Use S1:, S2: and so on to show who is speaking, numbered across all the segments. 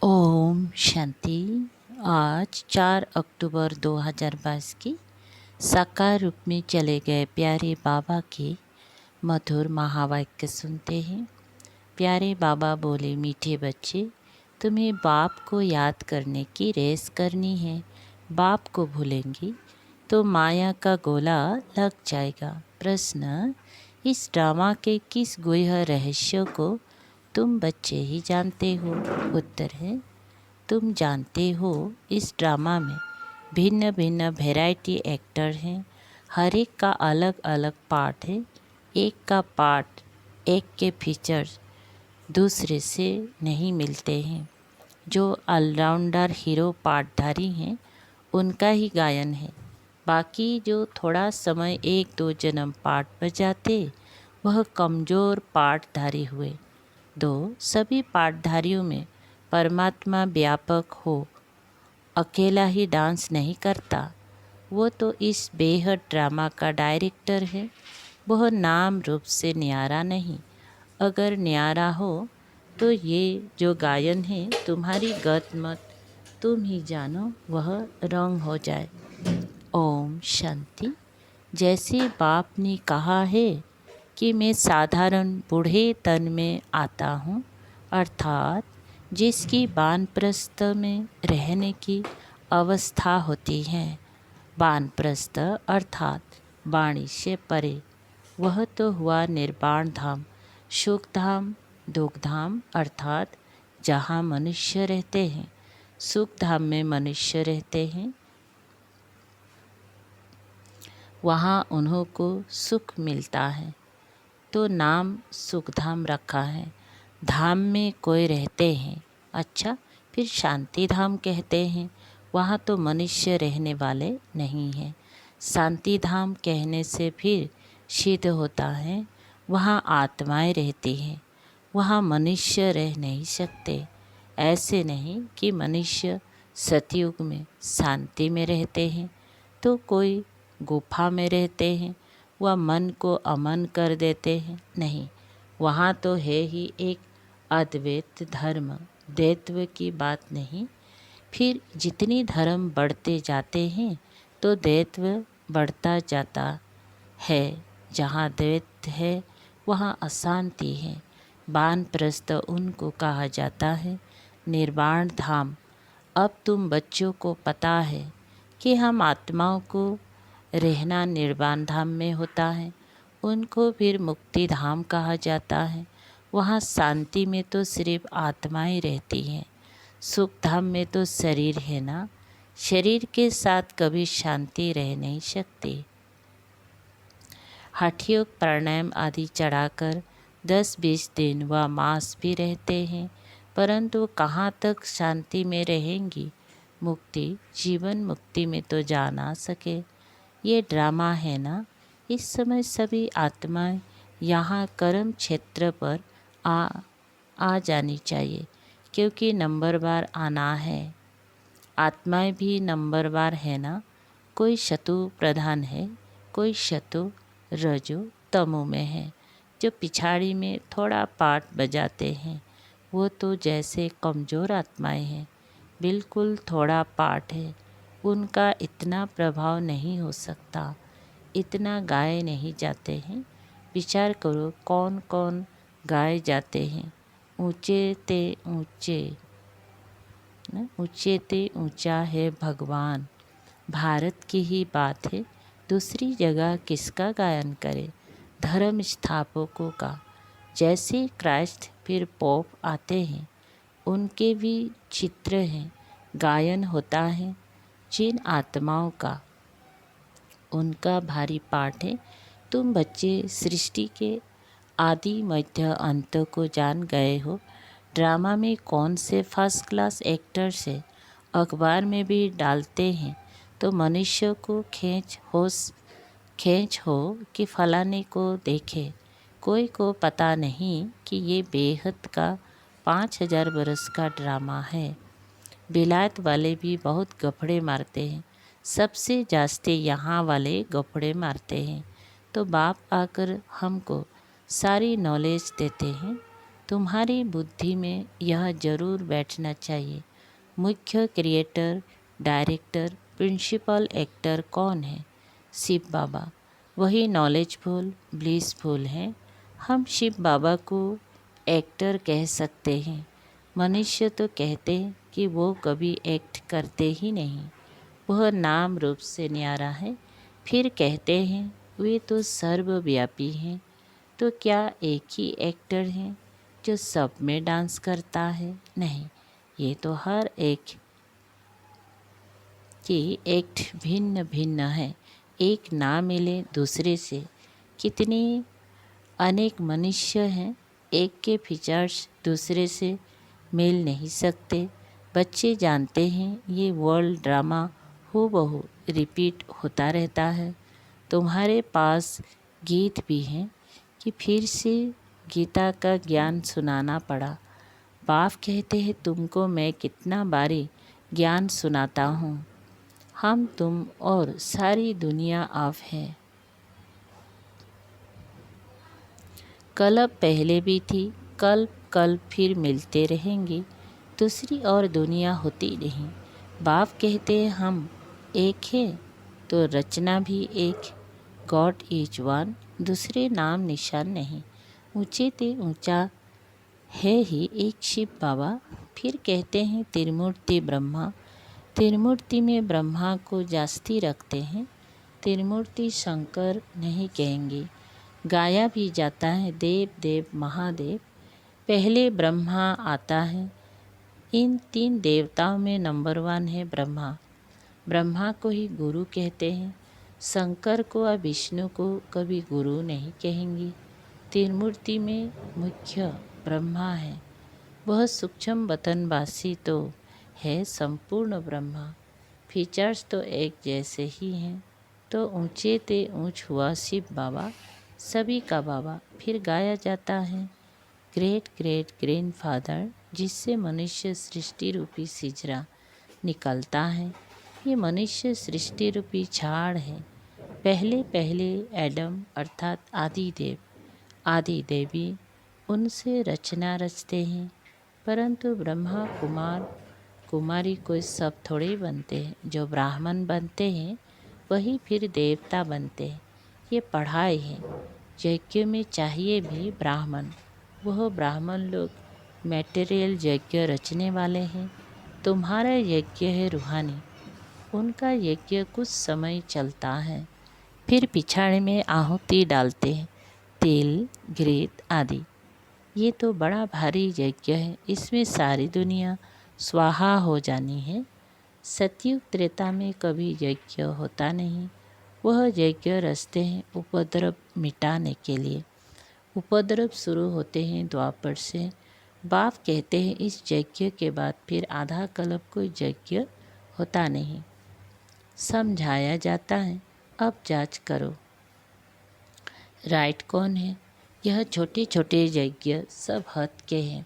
S1: ओम शांति। आज 4 अक्टूबर 2022 की साकार रूप में चले गए प्यारे बाबा के मधुर महावाक्य सुनते हैं। प्यारे बाबा बोले, मीठे बच्चे, तुम्हें बाप को याद करने की रेस करनी है। बाप को भूलेंगी तो माया का गोला लग जाएगा। प्रश्न, इस ड्रामा के किस गुह्य रहस्य को तुम बच्चे ही जानते हो? उत्तर है, तुम जानते हो इस ड्रामा में भिन्न भिन्न वैरायटी एक्टर हैं। हर एक का अलग अलग पार्ट है। एक का पार्ट, एक के फीचर्स दूसरे से नहीं मिलते हैं। जो ऑलराउंडर हीरो पार्टधारी हैं उनका ही गायन है। बाकी जो थोड़ा समय 1-2 जन्म पार्ट बजाते वह कमज़ोर पार्टधारी हुए। सभी पार्टधारियों में परमात्मा व्यापक हो, अकेला ही डांस नहीं करता। वो तो इस बेहद ड्रामा का डायरेक्टर है। वह नाम रूप से न्यारा नहीं। अगर न्यारा हो तो ये जो गायन है तुम्हारी गत मत तुम ही जानो, वह रंग हो जाए। ओम शांति। जैसे बाप ने कहा है कि मैं साधारण बूढ़े तन में आता हूँ, अर्थात जिसकी वानप्रस्थ में रहने की अवस्था होती है। वानप्रस्थ अर्थात वाणी से परे, वह तो हुआ निर्वाण धाम, सुख धाम, दुख धाम अर्थात जहाँ मनुष्य रहते हैं। सुख धाम में मनुष्य रहते हैं, वहाँ उन्हों को सुख मिलता है, तो नाम सुखधाम रखा है। धाम में कोई रहते हैं, अच्छा, फिर शांति धाम कहते हैं। वहाँ तो मनुष्य रहने वाले नहीं हैं। शांति धाम कहने से फिर सिद्ध होता है वहाँ आत्माएं रहती हैं। वहाँ मनुष्य रह नहीं सकते। ऐसे नहीं कि मनुष्य सतयुग में शांति में रहते हैं तो कोई गुफा में रहते हैं, वह मन को अमन कर देते हैं। नहीं, वहाँ तो है ही एक अद्वैत धर्म, द्वैत्व की बात नहीं। फिर जितनी धर्म बढ़ते जाते हैं तो द्वैत्व बढ़ता जाता है। जहाँ द्वैत है वहाँ अशांति है। वानप्रस्थ उनको कहा जाता है निर्वाण धाम। अब तुम बच्चों को पता है कि हम आत्माओं को रहना निर्वाण धाम में होता है, उनको फिर मुक्ति धाम कहा जाता है। वहाँ शांति में तो सिर्फ आत्माएं रहती हैं। सुख धाम में तो शरीर है ना, शरीर के साथ कभी शांति रह नहीं सकती। हठ योग प्राणायाम आदि चढ़ाकर 10-20 दिन व मास भी रहते हैं, परंतु कहाँ तक शांति में रहेंगी? मुक्ति, जीवन मुक्ति में तो जा ना सके। ये ड्रामा है ना। इस समय सभी आत्माएं यहाँ कर्म क्षेत्र पर आ जानी चाहिए, क्योंकि नंबरवार आना है। आत्माएं भी नंबरवार है ना। कोई शतु प्रधान है, कोई शतु रजो तमो में है। जो पिछाड़ी में थोड़ा पाठ बजाते हैं वो तो जैसे कमज़ोर आत्माएं हैं, बिल्कुल थोड़ा पाठ है, उनका इतना प्रभाव नहीं हो सकता, इतना गाए नहीं जाते हैं। विचार करो कौन कौन गाए जाते हैं। ऊंचे ते ऊंचे, ऊंचे ते ऊंचा है भगवान। भारत की ही बात है, दूसरी जगह किसका गायन करे? धर्म स्थापकों का। जैसे क्राइस्ट फिर पोप आते हैं, उनके भी चित्र हैं, गायन होता है। जिन आत्माओं का, उनका भारी पाठ है। तुम बच्चे सृष्टि के आदि मध्य अंत को जान गए हो। ड्रामा में कौन से फर्स्ट क्लास एक्टर्स है, अखबार में भी डालते हैं, तो मनुष्य को खींच हो कि फलाने को देखे। कोई को पता नहीं कि ये बेहद का 5000 बरस का ड्रामा है। विलायत वाले भी बहुत गफड़े मारते हैं, सबसे जास्ती यहाँ वाले गफड़े मारते हैं। तो बाप आकर हमको सारी नॉलेज देते हैं, तुम्हारी बुद्धि में यह जरूर बैठना चाहिए, मुख्य क्रिएटर, डायरेक्टर, प्रिंसिपल एक्टर कौन है? शिव बाबा। वही नॉलेजफुल, ब्लिसफुल हैं। हम शिव बाबा को एक्टर कह सकते हैं। मनुष्य तो कहते हैं कि वो कभी एक्ट करते ही नहीं, वह नाम रूप से न्यारा है। फिर कहते हैं वे तो सर्वव्यापी हैं। तो क्या एक ही एक्टर है जो सब में डांस करता है? नहीं, ये तो हर एक की एक्ट भिन्न भिन्न है, एक ना मिले दूसरे से। कितने अनेक मनुष्य हैं, एक के फीचर्स दूसरे से मिल नहीं सकते। बच्चे जानते हैं ये वर्ल्ड ड्रामा हूबहू रिपीट होता रहता है। तुम्हारे पास गीत भी हैं कि फिर से गीता का ज्ञान सुनाना पड़ा। बाप कहते हैं तुमको मैं कितना बारी ज्ञान सुनाता हूँ। हम, तुम और सारी दुनिया आप है। कल पहले भी थी, कल फिर मिलते रहेंगे। दूसरी और दुनिया होती नहीं। बाप कहते हैं हम एक है तो रचना भी एक। गॉड इज वन, दूसरे नाम निशान नहीं। ऊंचे ते ऊंचा है ही एक शिव बाबा। फिर कहते हैं त्रिमूर्ति ब्रह्मा। त्रिमूर्ति में ब्रह्मा को जास्ती रखते हैं। त्रिमूर्ति शंकर नहीं कहेंगे। गाया भी जाता है देव देव महादेव। पहले ब्रह्मा आता है। इन 3 देवताओं में नंबर 1 है ब्रह्मा। ब्रह्मा को ही गुरु कहते हैं। शंकर को और विष्णु को कभी गुरु नहीं कहेंगे। त्रिमूर्ति में मुख्य ब्रह्मा है। वह सूक्ष्म बतनवासी तो है संपूर्ण ब्रह्मा। फीचर्स तो एक जैसे ही हैं। तो ऊंचे ते ऊंच हुआ शिव बाबा, सभी का बाबा। फिर गाया जाता है ग्रेट ग्रेट ग्रैंडफादर, जिससे मनुष्य सृष्टि रूपी सिजरा निकलता है। ये मनुष्य सृष्टि रूपी झाड़ है। पहले पहले एडम अर्थात आदिदेव, आदि देवी, उनसे रचना रचते हैं। परंतु ब्रह्मा कुमार कुमारी कोई सब थोड़े बनते हैं। जो ब्राह्मण बनते हैं वही फिर देवता बनते हैं। ये पढ़ाई है। यज्ञ में चाहिए भी ब्राह्मण। वह ब्राह्मण लोग मैटेरियल यज्ञ रचने वाले हैं। तुम्हारा यज्ञ है रूहानी। उनका यज्ञ कुछ समय चलता है, फिर पिछाड़े में आहुति डालते हैं, तिल, घृत आदि। ये तो बड़ा भारी यज्ञ है। इसमें सारी दुनिया स्वाहा हो जानी है। सतयुग त्रेता में कभी यज्ञ होता नहीं। वह यज्ञ रचते हैं उपद्रव मिटाने के लिए। उपद्रव शुरू होते हैं द्वापर से। बाप कहते हैं इस यज्ञ के बाद फिर आधा कल्प कोई यज्ञ होता नहीं। समझाया जाता है अब जांच करो राइट कौन है। यह छोटे छोटे यज्ञ सब हद के हैं।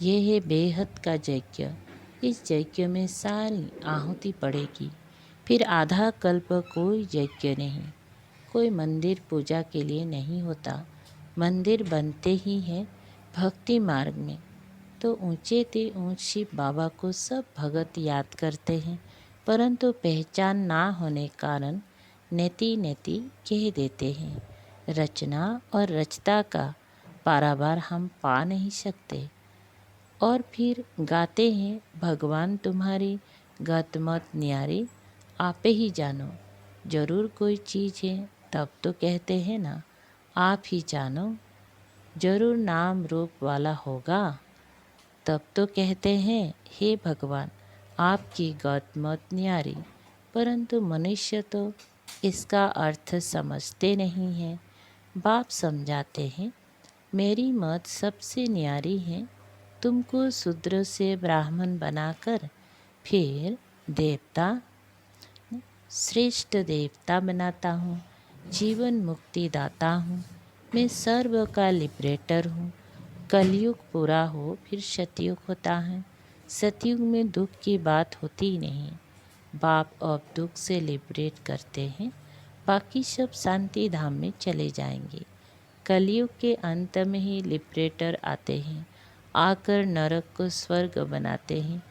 S1: ये है बेहद का यज्ञ। इस यज्ञ में सारी आहुति पड़ेगी। फिर आधा कल्प कोई यज्ञ नहीं। कोई मंदिर पूजा के लिए नहीं होता। मंदिर बनते ही हैं भक्ति मार्ग में। तो ऊंचे ते ऊंच शिव बाबा को सब भगत याद करते हैं, परंतु पहचान ना होने कारण नेति नेति कह देते हैं। रचना और रचता का पारावार हम पा नहीं सकते। और फिर गाते हैं भगवान तुम्हारी गत मत न्यारी, आपे ही जानो। जरूर कोई चीज़ है तब तो कहते हैं ना आप ही जानो। जरूर नाम रूप वाला होगा तब तो कहते हैं हे भगवान आपकी गत मत न्यारी। परंतु मनुष्य तो इसका अर्थ समझते नहीं हैं। बाप समझाते हैं मेरी मत सबसे न्यारी है। तुमको शूद्र से ब्राह्मण बनाकर फिर देवता, श्रेष्ठ देवता बनाता हूँ। जीवन मुक्ति दाता हूँ। मैं सर्व का लिबरेटर हूँ। कलयुग पूरा हो फिर सतयुग होता है। सतयुग में दुख की बात होती नहीं। बाप अब दुख से लिबरेट करते हैं। बाकी सब शांति धाम में चले जाएंगे। कलयुग के अंत में ही लिबरेटर आते हैं। आकर नरक को स्वर्ग बनाते हैं।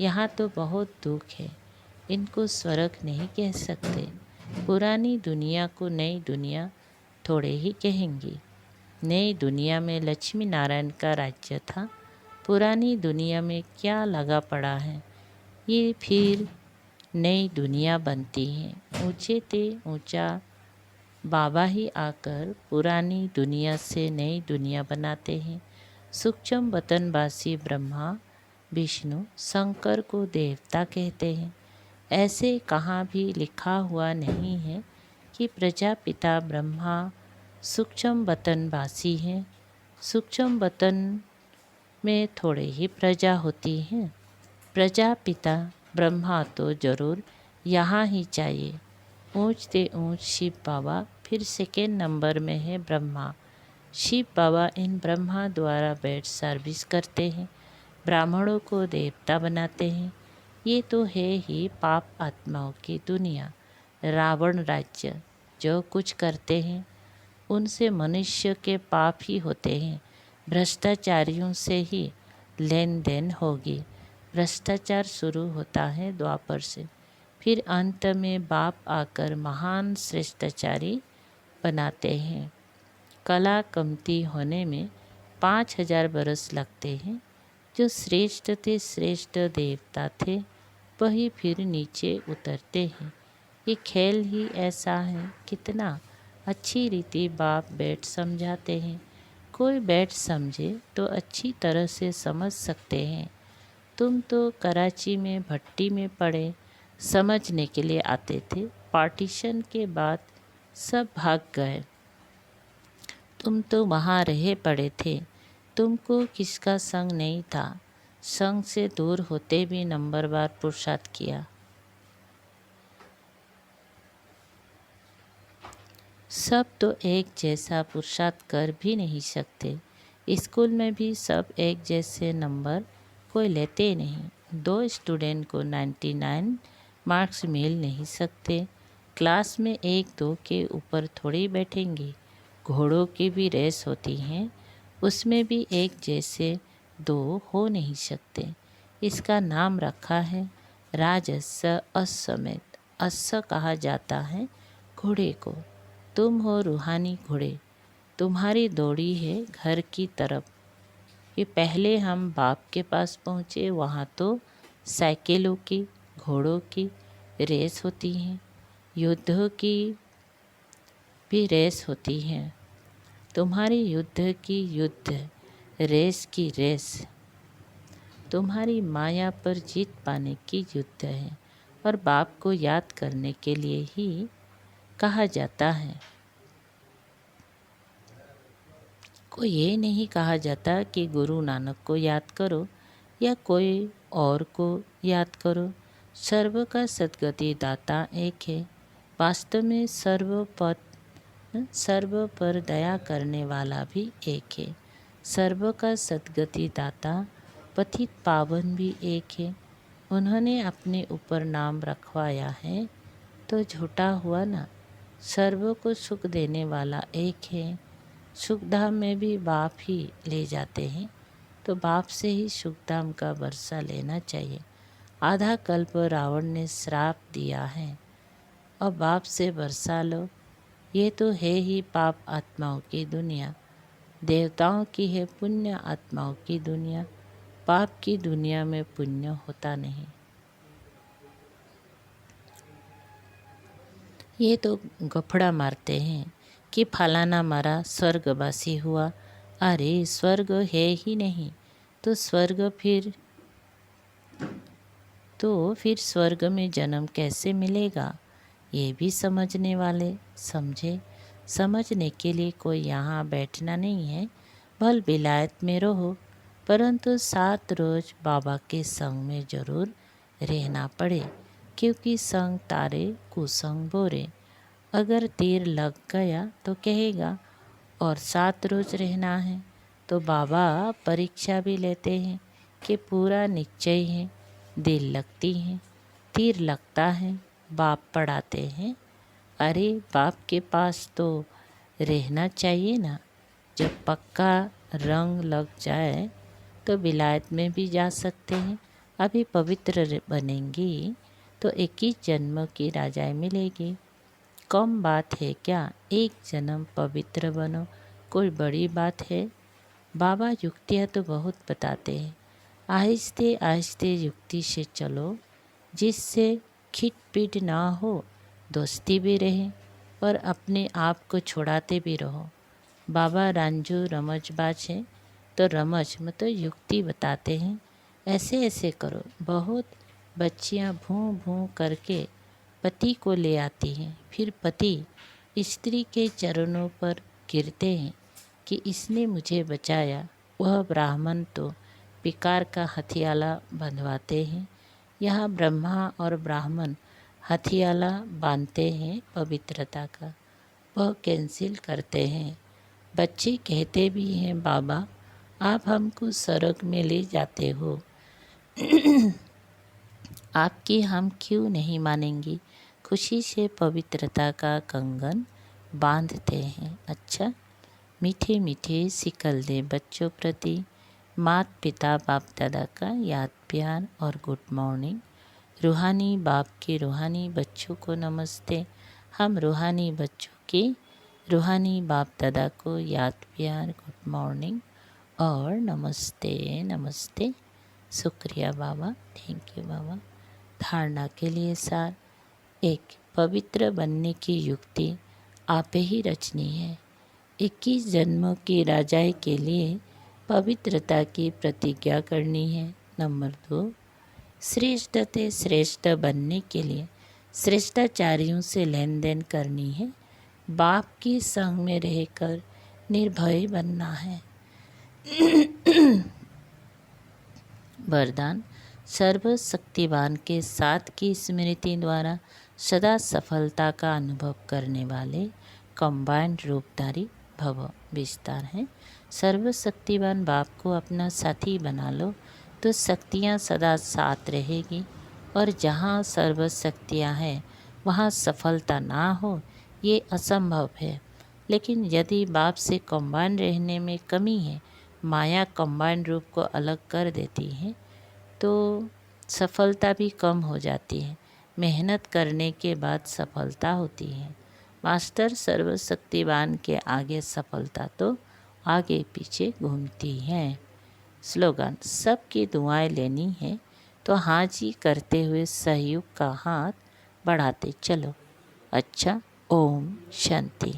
S1: यहाँ तो बहुत दुख है, इनको स्वर्ग नहीं कह सकते। पुरानी दुनिया को नई दुनिया थोड़े ही कहेंगे। नई दुनिया में लक्ष्मी नारायण का राज्य था, पुरानी दुनिया में क्या लगा पड़ा है। ये फिर नई दुनिया बनती है। ऊंचे ते ऊंचा बाबा ही आकर पुरानी दुनिया से नई दुनिया बनाते हैं। सूक्ष्म वतनवासी ब्रह्मा विष्णु शंकर को देवता कहते हैं। ऐसे कहाँ भी लिखा हुआ नहीं है कि प्रजापिता ब्रह्मा सूक्ष्म वतनवासी हैं। सूक्ष्म वतन में थोड़े ही प्रजा होती हैं। प्रजापिता ब्रह्मा तो जरूर यहाँ ही चाहिए। ऊंच ते ऊंच शिव बाबा, फिर सेकेंड नंबर में है ब्रह्मा। शिव बाबा इन ब्रह्मा द्वारा बेड सर्विस करते हैं, ब्राह्मणों को देवता बनाते हैं। ये तो है ही पाप आत्माओं की दुनिया। रावण राज्य जो कुछ करते हैं उनसे मनुष्य के पाप ही होते हैं। भ्रष्टाचारियों से ही लेन देन होगी। भ्रष्टाचार शुरू होता है द्वापर से, फिर अंत में बाप आकर महान श्रेष्ठाचारी बनाते हैं। कला कमती होने में 5000 बरस लगते हैं। जो श्रेष्ठ थे, श्रेष्ठ देवता थे, वही फिर नीचे उतरते हैं। ये खेल ही ऐसा है। कितना अच्छी रीति बाप बैठ समझाते हैं। कोई बैठ समझे तो अच्छी तरह से समझ सकते हैं। तुम तो कराची में भट्टी में पड़े समझने के लिए आते थे, पार्टीशन के बाद सब भाग गए। तुम तो वहाँ रहे पड़े थे, तुमको किसका संग नहीं था। संग से दूर होते भी नंबरवार पुरुषार्थ किया। सब तो एक जैसा पुरुषार्थ कर भी नहीं सकते। स्कूल में भी सब एक जैसे नंबर कोई लेते नहीं। 2 स्टूडेंट को 99 मार्क्स मिल नहीं सकते। क्लास में 1-2 के ऊपर थोड़ी बैठेंगे। घोड़ों की भी रेस होती हैं, उसमें भी एक जैसे 2 हो नहीं सकते। इसका नाम रखा है राजस्य अश्वमेध। अश्व कहा जाता है घोड़े को। तुम हो रूहानी घोड़े, तुम्हारी दौड़ी है घर की तरफ। ये पहले हम बाप के पास पहुँचे, वहाँ तो साइकिलों की, घोड़ों की रेस होती हैं, युद्ध की भी रेस होती है। तुम्हारी युद्ध की युद्ध, रेस की रेस, तुम्हारी माया पर जीत पाने की युद्ध है। और बाप को याद करने के लिए ही कहा जाता है। को ये नहीं कहा जाता कि गुरु नानक को याद करो या कोई और को याद करो। सर्व का सद्गति दाता एक है। वास्तव में सर्व पर दया करने वाला भी एक है। सर्व का सद्गति दाता पतित पावन भी एक है। उन्होंने अपने ऊपर नाम रखवाया है तो झूठा हुआ ना। सर्व को सुख देने वाला एक है। सुखधाम में भी बाप ही ले जाते हैं, तो बाप से ही सुखधाम का वर्षा लेना चाहिए। आधा कल्प रावण ने श्राप दिया है और बाप से वर्षा लो। ये तो है ही पाप आत्माओं की दुनिया। देवताओं की है पुण्य आत्माओं की दुनिया। पाप की दुनिया में पुण्य होता नहीं। ये तो गफड़ा मारते हैं कि फलाना मारा स्वर्गवासी हुआ। अरे स्वर्ग है ही नहीं तो फिर स्वर्ग में जन्म कैसे मिलेगा। ये भी समझने वाले समझे। समझने के लिए कोई यहाँ बैठना नहीं है। भल विलायत में रहो, परंतु 7 रोज बाबा के संग में जरूर रहना पड़े, क्योंकि संग तारे कुसंग बोरे। अगर तीर लग गया तो कहेगा और 7 रोज रहना है, तो बाबा परीक्षा भी लेते हैं कि पूरा निश्चय है। दिल लगती है, तीर लगता है, बाप पढ़ाते हैं। अरे बाप के पास तो रहना चाहिए ना। जब पक्का रंग लग जाए तो विलायत में भी जा सकते हैं। अभी पवित्र बनेंगी तो 21 जन्म की राजाएं मिलेगी। कम बात है क्या, एक जन्म पवित्र बनो, कोई बड़ी बात है। बाबा युक्तियाँ तो बहुत बताते हैं, आहिस्ते आहिस्ते युक्ति से चलो, जिससे खिटपिट ना हो, दोस्ती भी रहे और अपने आप को छुड़ाते भी रहो। बाबा रांझू रमजबाज हैं, तो रमज मतलब युक्ति बताते हैं, ऐसे ऐसे करो। बहुत बच्चियां भूं भूं करके पति को ले आती हैं, फिर पति स्त्री के चरणों पर गिरते हैं कि इसने मुझे बचाया। वह ब्राह्मण तो पिकार का हथियाला बंधवाते हैं। यहाँ ब्रह्मा और ब्राह्मण हथियाला बांधते हैं पवित्रता का, वह कैंसिल करते हैं। बच्चे कहते भी हैं, बाबा आप हमको स्वर्ग में ले जाते हो, आपकी हम क्यों नहीं मानेंगे। खुशी से पवित्रता का कंगन बांधते हैं। अच्छा, मीठे मीठे सिकल दे बच्चों प्रति माता पिता बाप दादा का याद प्यार और गुड मॉर्निंग। रूहानी बाप के रूहानी बच्चों को नमस्ते। हम रूहानी बच्चों के रूहानी बाप दादा को याद प्यार गुड मॉर्निंग और नमस्ते नमस्ते। शुक्रिया बाबा, थैंक यू बाबा। धारणा के लिए सार, एक पवित्र बनने की युक्ति आप ही रचनी है। 21 जन्मों की राजाई के लिए पवित्रता की प्रतिज्ञा करनी है। नंबर 2, श्रेष्ठ से श्रेष्ठ बनने के लिए श्रेष्ठाचार्यों से लेन देन करनी है। बाप की संग में रहकर निर्भय बनना है। वरदान, सर्वशक्तिवान के साथ की स्मृति द्वारा सदा सफलता का अनुभव करने वाले कंबाइंड रूपधारी भव। विस्तार है, सर्वशक्तिवान बाप को अपना साथी बना लो तो शक्तियाँ सदा साथ रहेगी, और जहाँ सर्वशक्तियाँ हैं वहाँ सफलता ना हो ये असंभव है। लेकिन यदि बाप से कंबाइंड रहने में कमी है, माया कंबाइंड रूप को अलग कर देती है, तो सफलता भी कम हो जाती है। मेहनत करने के बाद सफलता होती है। मास्टर सर्वशक्तिवान के आगे सफलता तो आगे पीछे घूमती है। स्लोगन, सबकी दुआएं लेनी है तो हाजी करते हुए सहयोग का हाथ बढ़ाते चलो। अच्छा, ओम शांति।